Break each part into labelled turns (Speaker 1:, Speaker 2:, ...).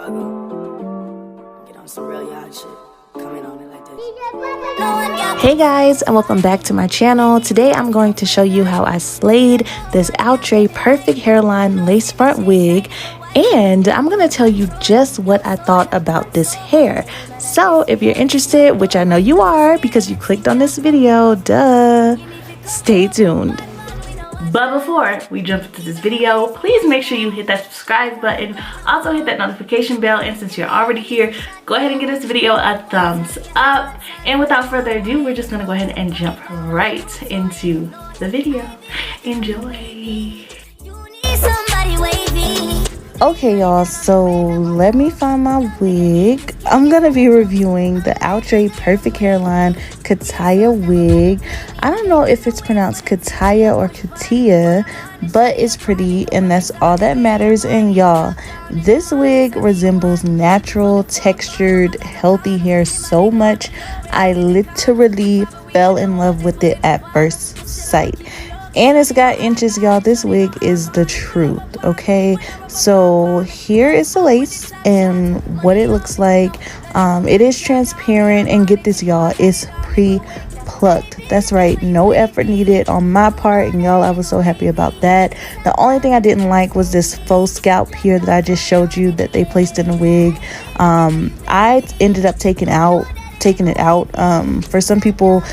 Speaker 1: Get on some real yard shit. Coming on it like this.
Speaker 2: Hey guys, and welcome back to my channel. Today I'm going to show you how I slayed this Outre perfect hairline lace front wig, and I'm going to tell you just what I thought about this hair. So if you're interested, which I know you are because you clicked on this video, duh, stay tuned. But before we jump into this video, please make sure you hit that subscribe button. Also hit that notification bell, and since you're already here, go ahead and give this video a thumbs up. And without further ado, we're just gonna go ahead and jump right into the video. Enjoy. Okay y'all, so let me find my wig. I'm gonna be reviewing the Outre perfect hairline Katya wig. I don't know if it's pronounced Katya or Katya, but it's pretty and that's all that matters. And y'all, this wig resembles natural, textured, healthy hair so much I literally fell in love with it at first sight. And it's got inches, y'all. This wig is the truth, okay? So here is the lace and what it looks like. It is transparent, and get this, y'all, it's pre-plucked. That's right, no effort needed on my part, and y'all, I was so happy about that. The only thing I didn't like was this faux scalp here that I just showed you that they placed in the wig. I ended up taking it out. For some people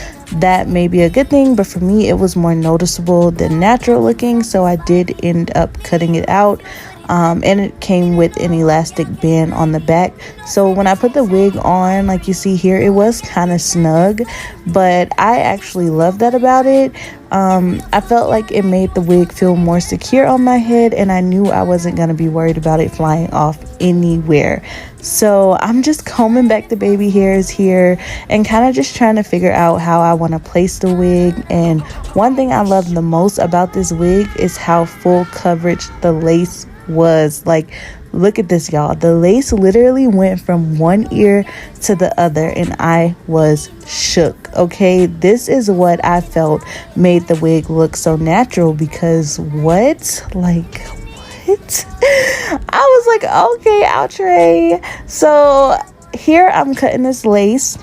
Speaker 2: that may be a good thing, but for me it was more noticeable than natural looking, so I did end up cutting it out. And it came with an elastic band on the back, so when I put the wig on, like you see here, it was kind of snug, but I actually love that about it. I felt like it made the wig feel more secure on my head, and I knew I wasn't going to be worried about it flying off anywhere. So I'm just combing back the baby hairs here and kind of just trying to figure out how I want to place the wig. And one thing I love the most about this wig is how full coverage the lace was. Like, look at this, y'all. The lace literally went from one ear to the other, and I was shook. Okay, this is what I felt made the wig look so natural, because what? I was like, okay, Outre. So here I'm cutting this lace.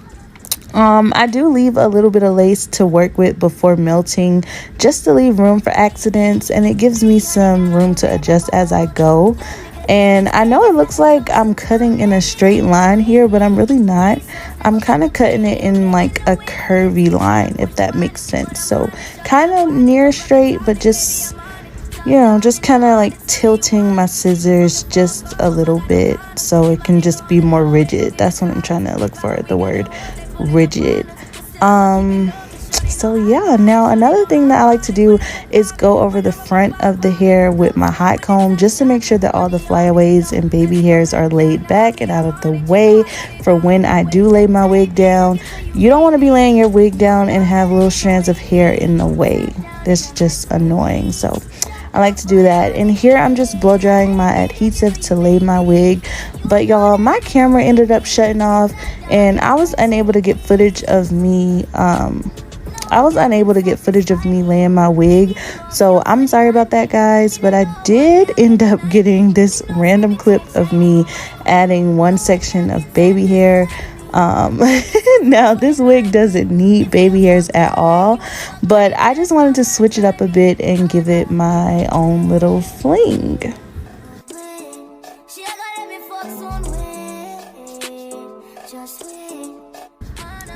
Speaker 2: I do leave a little bit of lace to work with before melting, just to leave room for accidents, and it gives me some room to adjust as I go. And I know it looks like I'm cutting in a straight line here, but I'm really not. I'm kind of cutting it in like a curvy line, if that makes sense. So kind of near straight, but just, you know, just kind of like tilting my scissors just a little bit so it can just be more rigid. That's what I'm trying to look for, the word rigid. So yeah, now another thing that I like to do is go over the front of the hair with my hot comb, just to make sure that all the flyaways and baby hairs are laid back and out of the way for when I do lay my wig down. You don't want to be laying your wig down and have little strands of hair in the way. That's just annoying. So I like to do that. And here I'm just blow drying my adhesive to lay my wig. But y'all, my camera ended up shutting off, and I was unable to get footage of me laying my wig. So I'm sorry about that, guys, but I did end up getting this random clip of me adding one section of baby hair. Now this wig doesn't need baby hairs at all, but I just wanted to switch it up a bit and give it my own little fling.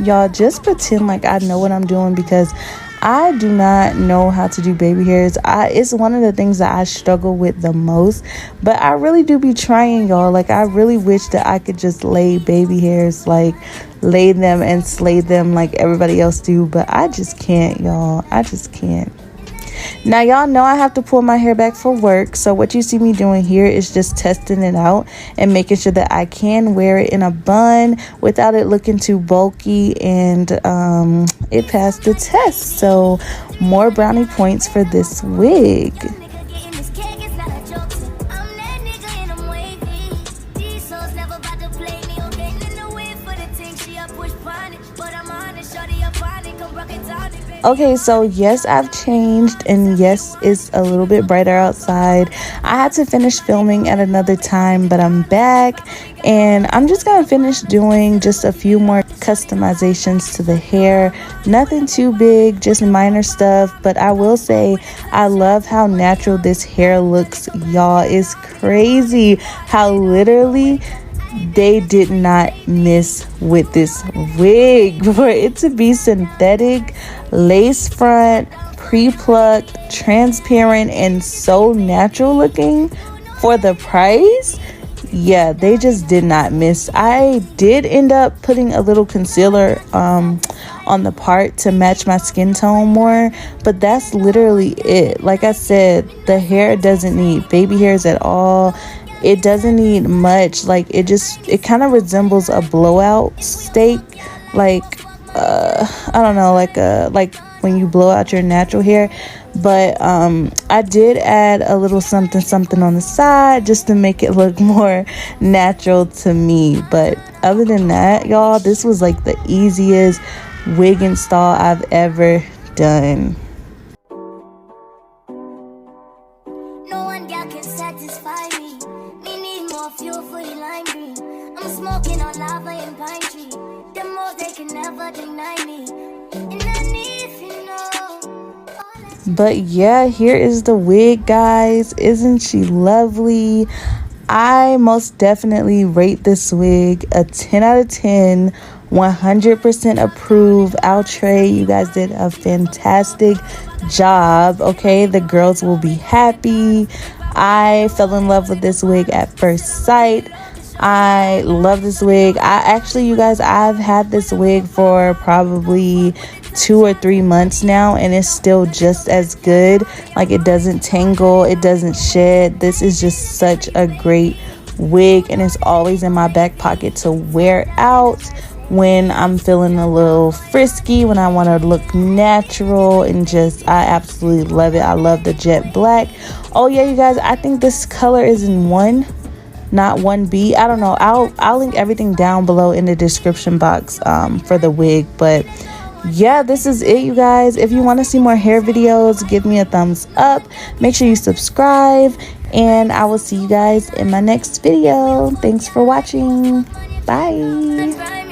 Speaker 2: Y'all, just pretend like I know what I'm doing, because I do not know how to do baby hairs. It's one of the things that I struggle with the most, but I really do be trying, y'all. Like, I really wish that I could just lay baby hairs, like lay them and slay them like everybody else do, but I just can't, y'all. I just can't. Now y'all know I have to pull my hair back for work, so what you see me doing here is just testing it out and making sure that I can wear it in a bun without it looking too bulky, and it passed the test. So more brownie points for this wig. Okay, so yes, I've changed, and yes, it's a little bit brighter outside. I had to finish filming at another time, but I'm back, and I'm just gonna finish doing just a few more customizations to the hair. Nothing too big, just minor stuff, but I will say I love how natural this hair looks, y'all. It's crazy how literally they did not miss with this wig. For it to be synthetic, lace front, pre-plucked, transparent, and so natural looking for the price, yeah, they just did not miss. I did end up putting a little concealer on the part to match my skin tone more, but that's literally it. Like I said, the hair doesn't need baby hairs at all. It doesn't need much. Like it kind of resembles a blowout steak, like I don't know, like when you blow out your natural hair. But I did add a little something on the side just to make it look more natural to me. But other than that, y'all, this was like the easiest wig install I've ever done.
Speaker 1: No one girl can satisfy me. Me need more fuel for the lime green. I'm smoking on lava and pine tree. The more they can never deny me. And I need you know.
Speaker 2: But yeah, here is the wig, guys. Isn't she lovely? I most definitely rate this wig a 10 out of 10. 100% approve. Outre, you guys did a fantastic job. Okay, the girls will be happy. I fell in love with this wig at first sight. I love this wig. You guys, I've had this wig for probably 2 or 3 months now, and it's still just as good. Like, it doesn't tangle, it doesn't shed. This is just such a great wig, and it's always in my back pocket to wear out when I'm feeling a little frisky, when I want to look natural, and just, I absolutely love it. I love the jet black. Oh yeah, you guys, I think this color is in 1, not 1B. I don't know. I'll link everything down below in the description box for the wig. But yeah, this is it, you guys. If you want to see more hair videos, give me a thumbs up. Make sure you subscribe, and I will see you guys in my next video. Thanks for watching. Bye.